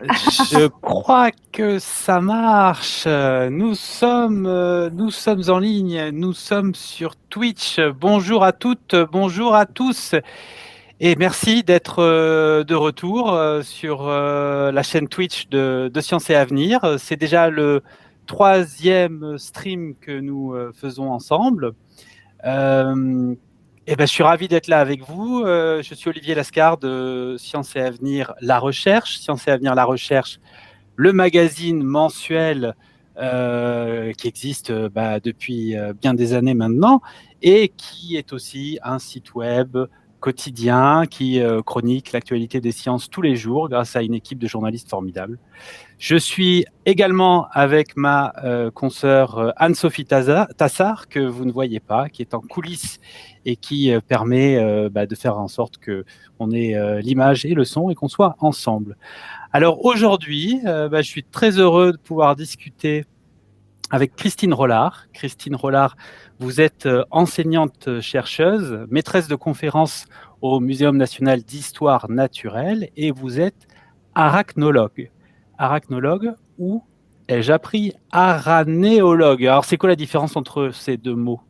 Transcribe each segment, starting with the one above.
Je crois que ça marche. Nous sommes en ligne. Nous sommes sur Twitch. Bonjour à toutes, bonjour à tous. Et merci d'être de retour sur la chaîne Twitch de Science et Avenir. C'est déjà le troisième stream que nous faisons ensemble. Euh, je suis ravi d'être là avec vous. Je suis Olivier Lascar de Science et Avenir, La Recherche. Science et Avenir, La Recherche, le magazine mensuel qui existe depuis bien des années maintenant et qui est aussi un site web quotidien qui chronique l'actualité des sciences tous les jours grâce à une équipe de journalistes formidables. Je suis également avec ma consoeur Anne-Sophie Tassard, que vous ne voyez pas, qui est en coulisses et qui permet de faire en sorte qu'on ait l'image et le son et qu'on soit ensemble. Alors aujourd'hui, je suis très heureux de pouvoir discuter avec Christine Rollard. Christine Rollard, vous êtes enseignante-chercheuse, maîtresse de conférences au Muséum national d'histoire naturelle et vous êtes arachnologue. Arachnologue ou ai-je appris aranéologue? Alors c'est quoi la différence entre ces deux mots?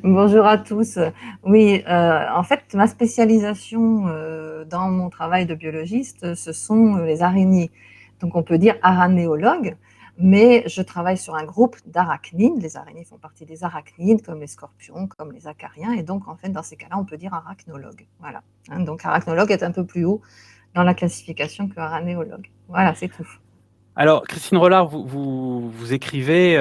Bonjour à tous. Oui, en fait, ma spécialisation dans mon travail de biologiste, ce sont les araignées. Donc, on peut dire aranéologue, mais je travaille sur un groupe d'arachnides. Les araignées font partie des arachnides, comme les scorpions, comme les acariens. Et donc, en fait, dans ces cas-là, on peut dire arachnologue. Voilà. Donc, arachnologue est un peu plus haut dans la classification que aranéologue. Voilà, c'est tout. Alors, Christine Rollard, vous écrivez,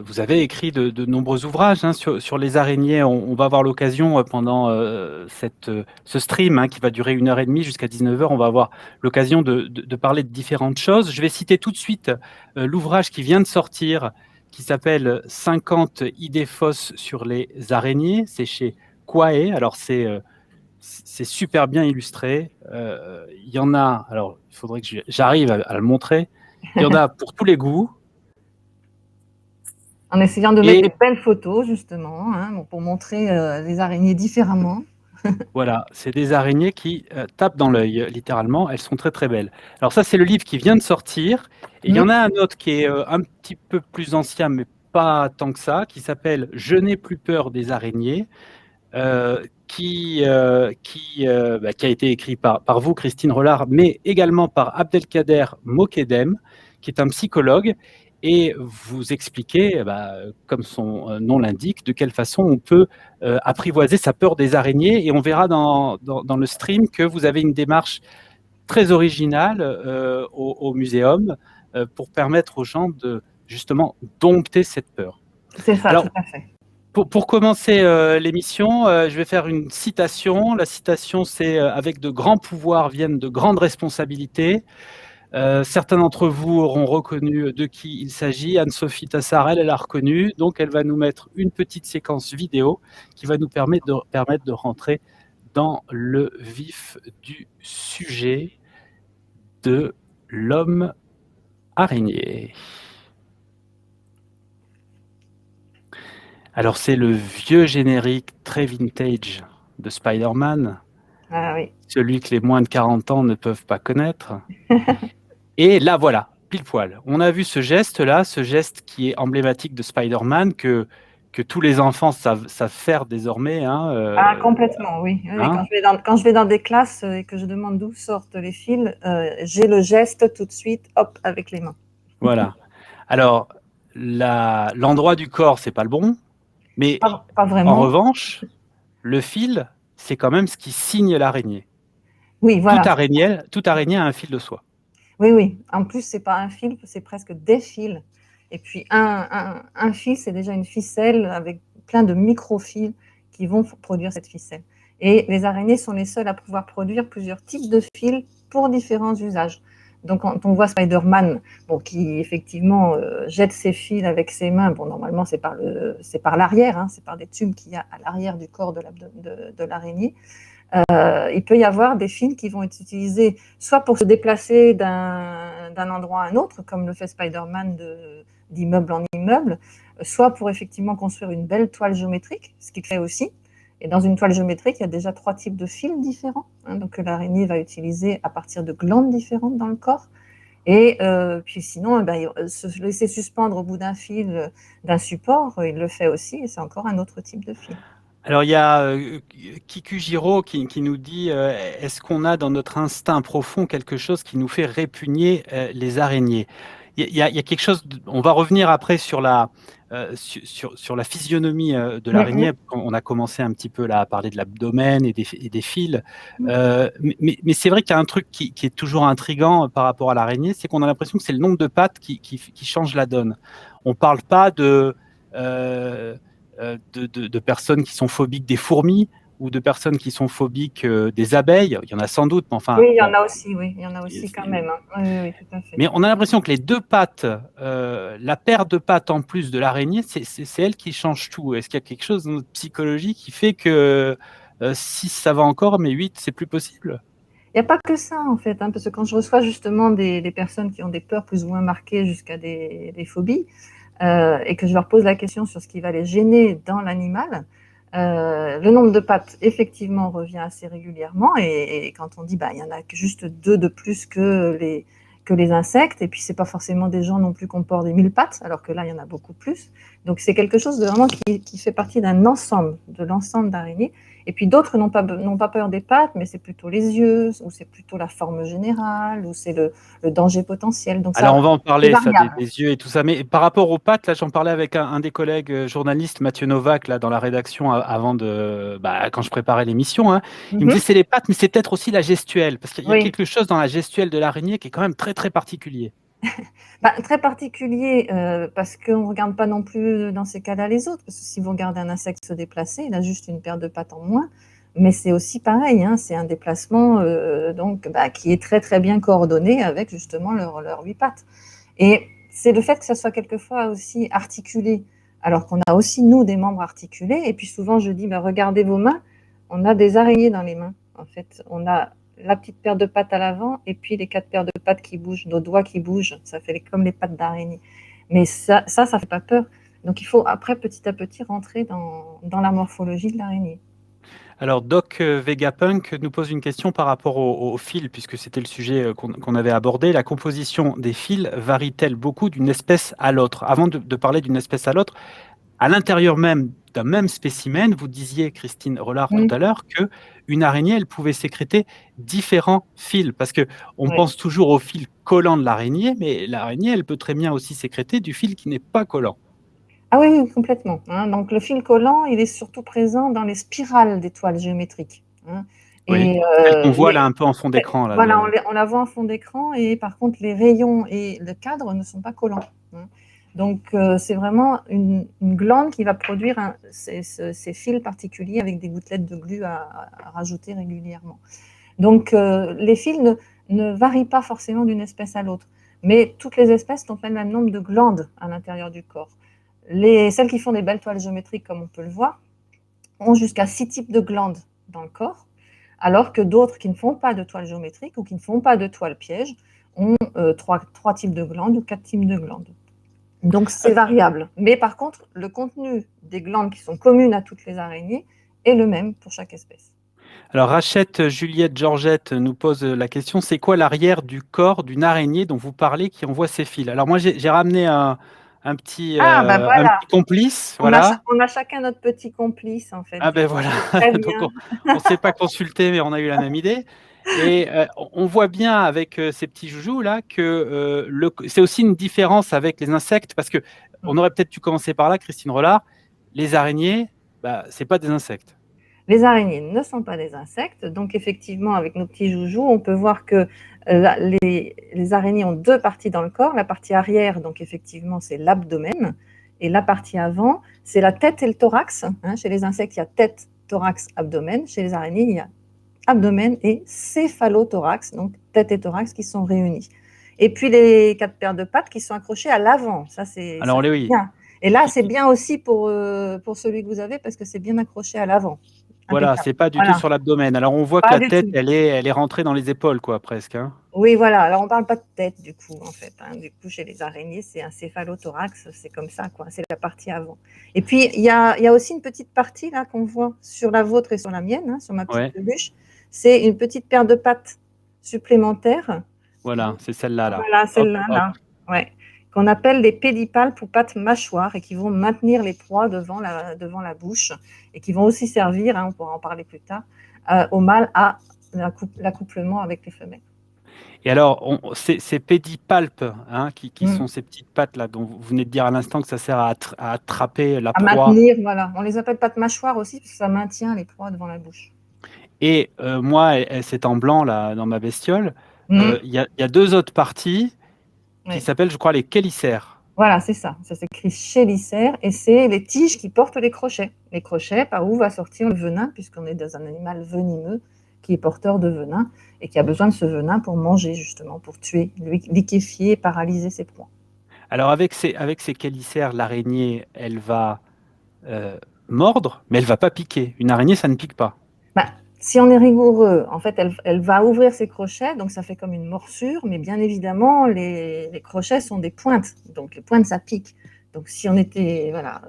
vous avez écrit de nombreux ouvrages sur les araignées. On va avoir l'occasion pendant ce stream qui va durer 1h30 jusqu'à 19h, on va avoir l'occasion de parler de différentes choses. Je vais citer tout de suite l'ouvrage qui vient de sortir, qui s'appelle 50 idées fausses sur les araignées. C'est chez Quae. Alors, c'est super bien illustré. Il y en a, alors il faudrait que j'arrive à le montrer. Il y en a pour tous les goûts. En essayant de mettre Et des belles photos, justement, pour montrer les araignées différemment. voilà, c'est des araignées qui tapent dans l'œil, littéralement. Elles sont très très belles. Alors ça, c'est le livre qui vient de sortir. Et il y en a un autre qui est un petit peu plus ancien, mais pas tant que ça, qui s'appelle Je n'ai plus peur des araignées, qui a été écrit par vous, Christine Rollard, mais également par Abdelkader Mokedem, qui est un psychologue. Et vous expliquez, comme son nom l'indique, de quelle façon on peut apprivoiser sa peur des araignées. Et on verra dans le stream que vous avez une démarche très originale au muséum pour permettre aux gens de justement dompter cette peur. C'est ça, Alors, tout à fait. pour commencer l'émission, je vais faire une citation. La citation, c'est avec de grands pouvoirs viennent de grandes responsabilités. Certains d'entre vous auront reconnu de qui il s'agit. Anne-Sophie Tassard, elle a reconnu. Donc, elle va nous mettre une petite séquence vidéo qui va nous permettre de rentrer dans le vif du sujet de l'homme araignée. Alors, c'est le vieux générique très vintage de Spider-Man, Ah oui. celui que les moins de 40 ans ne peuvent pas connaître. Et là, voilà, pile poil. On a vu ce geste-là, ce geste qui est emblématique de Spider-Man, que tous les enfants savent faire désormais. Ah, complètement, oui. Oui, Hein, quand je vais dans des classes et que je demande d'où sortent les fils, j'ai le geste tout de suite, hop, avec les mains. voilà. Alors, l'endroit du corps, c'est pas le bon, mais Pas en vraiment. revanche, le fil, c'est quand même ce qui signe l'araignée. Oui, voilà. Toute araignée a un fil de soie. Oui, oui. En plus, c'est pas un fil, c'est presque des fils. Et puis, un fil, c'est déjà une ficelle avec plein de microfils qui vont produire cette ficelle. Et les araignées sont les seules à pouvoir produire plusieurs types de fils pour différents usages. Donc, quand on voit Spider-Man, qui effectivement jette ses fils avec ses mains, normalement, c'est par l'arrière, c'est par des tubes qu'il y a à l'arrière du corps de l'araignée. Il peut y avoir des fils qui vont être utilisés soit pour se déplacer d'un endroit à un autre, comme le fait Spider-Man d'immeuble en immeuble, soit pour effectivement construire une belle toile géométrique, ce qu'il fait aussi. Et dans une toile géométrique, il y a déjà 3 types de fils différents, donc que l'araignée va utiliser à partir de glandes différentes dans le corps. Et puis sinon, se laisser suspendre au bout d'un fil, d'un support, il le fait aussi, et c'est encore un autre type de fil. Alors il y a Kikujiro qui nous dit est-ce qu'on a dans notre instinct profond quelque chose qui nous fait répugner les araignées? Il y a quelque chose, on va revenir après sur sur la physionomie de l'araignée. On a commencé un petit peu là à parler de l'abdomen et des fils. Mais c'est vrai qu'il y a un truc qui est toujours intriguant par rapport à l'araignée, c'est qu'on a l'impression que c'est le nombre de pattes qui change la donne. On ne parle pas de personnes qui sont phobiques des fourmis ou de personnes qui sont phobiques des abeilles. Il y en a sans doute, mais enfin, Oui, il y en bon. a aussi, oui, il y en a aussi quand même. Hein. Oui, oui, tout à fait. Mais on a l'impression que les deux pattes, la paire de pattes en plus de l'araignée, c'est elle qui change tout. Est-ce qu'il y a quelque chose dans notre psychologie qui fait que 6, ça va encore, mais 8, c'est plus possible? Il n'y a pas que ça, en fait, hein, parce que quand je reçois justement des personnes qui ont des peurs plus ou moins marquées jusqu'à des phobies, et que je leur pose la question sur ce qui va les gêner dans l'animal, le nombre de pattes, effectivement, revient assez régulièrement. Et quand on dit il y en a juste 2 de plus que les insectes, et puis c'est pas forcément des gens non plus qui ont peur des 1000 pattes, alors que là, il y en a beaucoup plus. Donc c'est quelque chose de vraiment qui fait partie d'un ensemble, de l'ensemble d'araignées. Et puis d'autres n'ont pas peur des pattes, mais c'est plutôt les yeux, ou c'est plutôt la forme générale, ou c'est le danger potentiel. Donc Alors, ça, on va en c'est parler, ça, variable. des yeux et tout ça. Mais par rapport aux pattes, là, j'en parlais avec un des collègues journalistes, Mathieu Novak, là, dans la rédaction, avant quand je préparais l'émission, hein. Il me disait, c'est les pattes, mais c'est peut-être aussi la gestuelle, parce qu'il y a Oui. quelque chose dans la gestuelle de l'araignée qui est quand même très, très particulier. Très particulier, parce qu'on ne regarde pas non plus dans ces cas-là les autres, parce que si vous regardez un insecte se déplacer, il a juste une paire de pattes en moins, mais c'est aussi pareil, hein, c'est un déplacement qui est très très bien coordonné avec justement leurs 8 pattes. Et c'est le fait que ça soit quelquefois aussi articulé, alors qu'on a aussi, nous, des membres articulés. Et puis souvent, je dis, regardez vos mains, on a des araignées dans les mains. En fait, on a la petite paire de pattes à l'avant et puis les 4 paires de pattes qui bougent, nos doigts qui bougent. Ça fait comme les pattes d'araignée. Mais ça fait pas peur. Donc il faut après, petit à petit, rentrer dans la morphologie de l'araignée. Alors, Doc Vegapunk nous pose une question par rapport aux fils, puisque c'était le sujet qu'on avait abordé. La composition des fils varie-t-elle beaucoup d'une espèce à l'autre? Avant de parler d'une espèce à l'autre, à l'intérieur même d'un même spécimen, vous disiez, Christine Rollard, tout à l'heure, qu'une araignée, elle pouvait sécréter différents fils, parce qu'on pense toujours au fil collant de l'araignée, mais l'araignée, elle peut très bien aussi sécréter du fil qui n'est pas collant. Ah oui, complètement. Hein. Donc le fil collant, il est surtout présent dans les spirales d'étoiles géométriques. Hein. Oui, Et celle qu'on voit là un peu en fond d'écran. Voilà, on la voit en fond d'écran, et par contre les rayons et le cadre ne sont pas collants. Hein. Donc c'est vraiment une glande qui va produire ces fils particuliers avec des gouttelettes de glu à rajouter régulièrement. Donc les fils ne varient pas forcément d'une espèce à l'autre, mais toutes les espèces ont le même nombre de glandes à l'intérieur du corps. Celles qui font des belles toiles géométriques, comme on peut le voir, ont jusqu'à 6 types de glandes dans le corps, alors que d'autres qui ne font pas de toiles géométriques ou qui ne font pas de toiles pièges ont 3 types de glandes ou 4 types de glandes. Donc c'est variable. Mais par contre, le contenu des glandes qui sont communes à toutes les araignées est le même pour chaque espèce. Alors, Rachette Juliette Georgette nous pose la question, c'est quoi l'arrière du corps d'une araignée dont vous parlez qui envoie ses fils? Alors moi, j'ai ramené un petit complice. Voilà. On a chacun notre petit complice, en fait. Ah ben voilà, donc on ne s'est pas consulté, mais on a eu la même idée. Et on voit bien avec ces petits joujoux là que c'est aussi une différence avec les insectes, parce que on aurait peut-être dû commencer par là, Christine Rollard. Les araignées, c'est pas des insectes. Les araignées ne sont pas des insectes, donc effectivement, avec nos petits joujoux, on peut voir que les araignées ont 2 parties dans le corps. La partie arrière, donc effectivement, c'est l'abdomen, et la partie avant, c'est la tête et le thorax. Hein. Chez les insectes, il y a tête, thorax, abdomen. Chez les araignées, il y a abdomen et céphalothorax, donc tête et thorax qui sont réunis. Et puis les 4 paires de pattes qui sont accrochées à l'avant. Ça, c'est bien. Et là, c'est bien aussi pour celui que vous avez, parce que c'est bien accroché à l'avant. Voilà, c'est pas du tout sur l'abdomen. Alors on voit que la tête, elle est rentrée dans les épaules, quoi, presque. Hein. Oui, voilà. Alors on parle pas de tête, du coup, en fait. Hein. Du coup, chez les araignées, c'est un céphalothorax, c'est comme ça, quoi. C'est la partie avant. Et puis il y a aussi une petite partie là qu'on voit sur la vôtre et sur la mienne, hein, sur ma petite peluche. C'est une petite paire de pattes supplémentaires Voilà, c'est celle-là, là. Voilà, Hop, celle-là, hop. là. Ouais. Qu'on appelle les pédipalpes ou pattes mâchoires et qui vont maintenir les proies devant la bouche et qui vont aussi servir, hein, on pourra en parler plus tard, au mâle à l'accouplement avec les femelles. Et alors, ces pédipalpes, hein, qui Mm. sont ces petites pattes là, dont vous venez de dire à l'instant que ça sert à attraper la À proie. maintenir, voilà. On les appelle pattes mâchoires aussi parce que ça maintient les proies devant la bouche. Et moi, c'est en blanc là dans ma bestiole. Mm. Il y a deux autres parties qui Oui. s'appellent, je crois, les chélicères. Voilà, c'est ça. Ça s'écrit chélicère et c'est les tiges qui portent les crochets. Les crochets par où va sortir le venin, puisqu'on est dans un animal venimeux qui est porteur de venin et qui a besoin de ce venin pour manger, justement, pour tuer, liquéfier et paralyser ses proies. Alors avec ces chélicères, l'araignée, elle va mordre, mais elle va pas piquer. Une araignée, ça ne pique pas. Ben, si on est rigoureux, en fait, elle va ouvrir ses crochets, donc ça fait comme une morsure, mais bien évidemment, les crochets sont des pointes, donc les pointes, ça pique. Donc si on était voilà,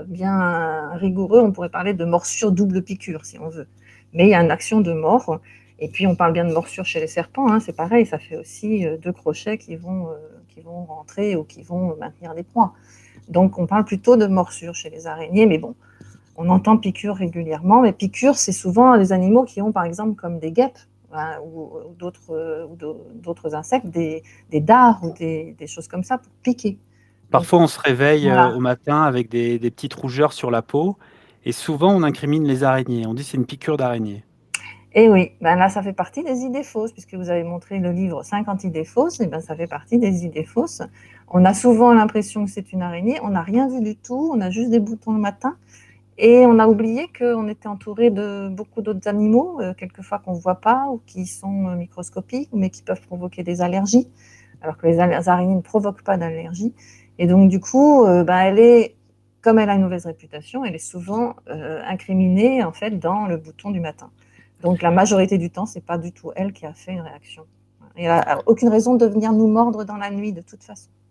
bien rigoureux, on pourrait parler de morsure double piqûre, si on veut. Mais il y a une action de mort, et puis on parle bien de morsure chez les serpents, hein, c'est pareil, ça fait aussi deux crochets qui vont rentrer ou qui vont maintenir les proies. Donc on parle plutôt de morsure chez les araignées, mais bon, on entend piqûres régulièrement, mais piqûres, c'est souvent des animaux qui ont, par exemple, comme des guêpes, hein, ou d'autres insectes, des dards ou des choses comme ça pour piquer. Donc, Parfois, on se réveille voilà. au matin avec des petites rougeurs sur la peau, et souvent, on incrimine les araignées. On dit que c'est une piqûre d'araignée. Et oui, ben là, ça fait partie des idées fausses, puisque vous avez montré le livre 50 idées fausses, et ben ça fait partie des idées fausses. On a souvent l'impression que c'est une araignée, on n'a rien vu du tout, on a juste des boutons le matin, et on a oublié qu'on était entouré de beaucoup d'autres animaux, quelquefois qu'on ne voit pas ou qui sont microscopiques, mais qui peuvent provoquer des allergies, alors que les araignées ne provoquent pas d'allergie. Et donc, du coup, comme elle a une mauvaise réputation, elle est souvent incriminée en fait, dans le bouton du matin. Donc, la majorité du temps, ce n'est pas du tout elle qui a fait une réaction. Et elle n'a aucune raison de venir nous mordre dans la nuit, de toute façon.